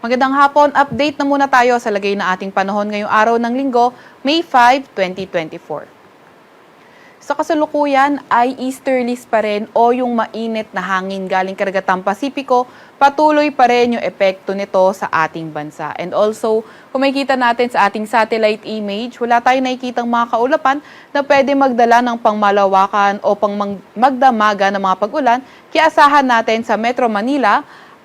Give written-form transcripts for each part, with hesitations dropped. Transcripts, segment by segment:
Magandang hapon, update na muna tayo sa lagay na ating panahon ngayong araw ng Linggo, May 5, 2024. Sa kasalukuyan ay easterlies pa rin o yung mainit na hangin galing karagatang Pasipiko, patuloy pa rin yung epekto nito sa ating bansa. And also, kung makikita natin sa ating satellite image, wala tayong nakikitang mga kaulapan na pwede magdala ng pangmalawakan o magdamaga ng mga pag-ulan, kaya asahan natin sa Metro Manila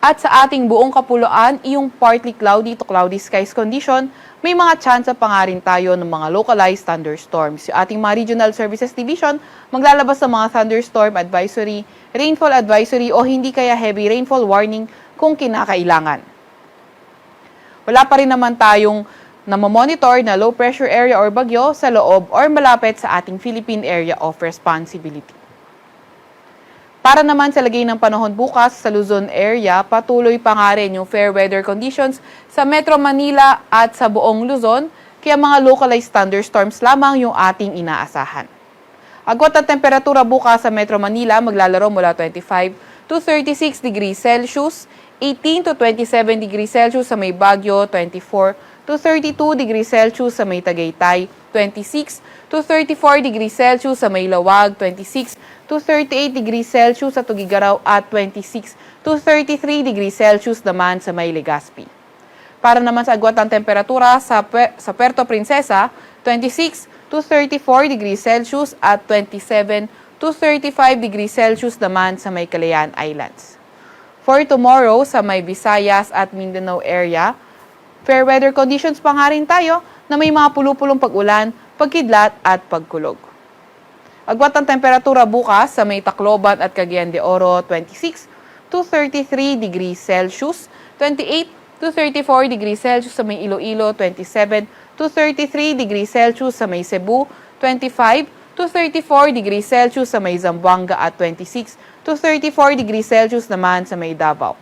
at sa ating buong kapuluan, yung partly cloudy to cloudy skies condition, may mga chance pa nga rin tayo ng mga localized thunderstorms. Yung ating mga Regional Services Division, maglalabas ng mga thunderstorm advisory, rainfall advisory o hindi kaya heavy rainfall warning kung kinakailangan. Wala pa rin naman tayong namomonitor na low pressure area or bagyo sa loob or malapit sa ating Philippine Area of Responsibility. Para naman sa lagay ng panahon bukas sa Luzon area, patuloy pa nga rin yung fair weather conditions sa Metro Manila at sa buong Luzon, kaya mga localized thunderstorms lamang yung ating inaasahan. Agwat ang temperatura bukas sa Metro Manila maglalaro mula 25 to 36 degrees Celsius, 18 to 27 degrees Celsius sa may Baguio, 24 to 32 degrees Celsius sa may Tagaytay, 26 to 34 degrees Celsius sa may Lawag, 26 to 38 degrees Celsius sa Tugigaraw at 26 to 33 degrees Celsius naman sa may Legazpi. Para naman sa agwat ng temperatura sa Puerto Princesa, 26 to 34 degrees Celsius at 27 to 35 degrees Celsius naman sa may Calayan Islands. For tomorrow sa may Visayas at Mindanao area, fair weather conditions pa nga rin tayo na may mga pulupulong pag-ulan, pagkidlat at pagkulog. Agwat ang temperatura bukas sa may Tacloban at Cagayan de Oro, 26 to 33 degrees Celsius, 28 to 34 degrees Celsius sa may Iloilo, 27 to 33 degrees Celsius sa may Cebu, 25 to 34 degrees Celsius sa may Zamboanga at 26 to 34 degrees Celsius naman sa may Davao.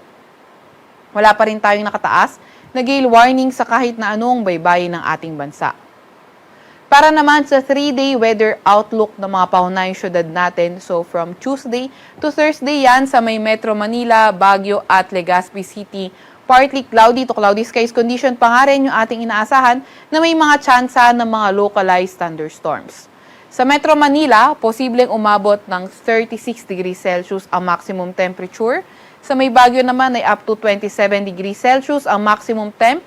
Wala pa rin tayong nakataas na gale warning sa kahit na anong baybayin ng ating bansa. Para naman sa 3-day weather outlook ng mga paunahing syudad natin, so from Tuesday to Thursday yan sa may Metro Manila, Baguio at Legazpi City, partly cloudy to cloudy skies condition pa nga rin yung ating inaasahan na may mga tsansa ng mga localized thunderstorms. Sa Metro Manila, posibleng umabot ng 36 degrees Celsius ang maximum temperature. Sa may Baguio naman ay up to 27 degrees Celsius ang maximum temp.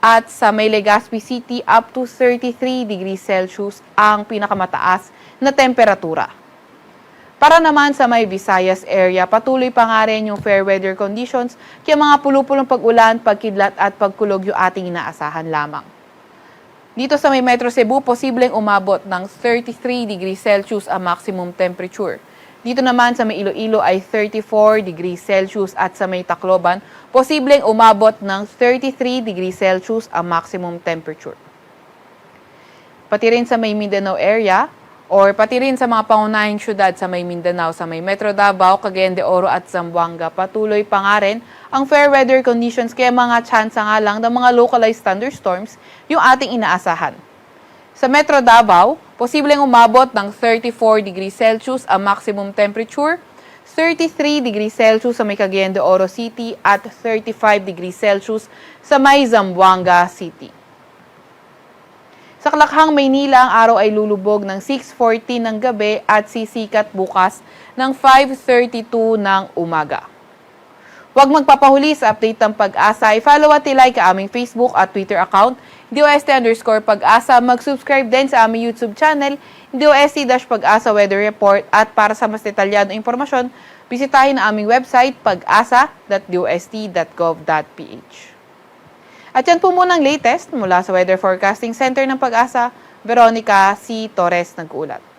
At sa may Legazpi City, up to 33 degrees Celsius ang pinakamataas na temperatura. Para naman sa may Visayas area, patuloy pa nga rin yung fair weather conditions, kaya mga pulupulong pag-ulan, pagkidlat at pagkulog yung ating inaasahan lamang. Dito sa may Metro Cebu, posibleng umabot ng 33 degrees Celsius ang maximum temperature. Dito naman sa may Iloilo ay 34 degrees Celsius at sa may Tacloban, posibleng umabot ng 33 degrees Celsius ang maximum temperature. Pati rin sa may Mindanao area or pati rin sa mga pangunahing syudad sa may Mindanao, sa may Metro Davao, Cagayan de Oro at Zamboanga, patuloy pa nga rin ang fair weather conditions kaya mga tsansa nga lang ng mga localized thunderstorms yung ating inaasahan. Sa Metro Davao, posibleng umabot ng 34 degrees Celsius ang maximum temperature, 33 degrees Celsius sa may Cagayan de Oro City at 35 degrees Celsius sa may Zamboanga City. Sa Kalakhang, Maynila, ang araw ay lulubog ng 6:40 ng gabi at sisikat bukas ng 5:32 ng umaga. Huwag magpapahuli sa update ng Pag-asa. I-follow at i-like ang aming Facebook at Twitter account, DOST_Pag-asa. Mag-subscribe din sa aming YouTube channel, DOST-Pag-asa Weather Report. At para sa mas detalyadong impormasyon, bisitahin ang aming website, pag-asa.dost.gov.ph. At yan po muna ang latest mula sa Weather Forecasting Center ng Pag-asa. Veronica C. Torres nag-uulat.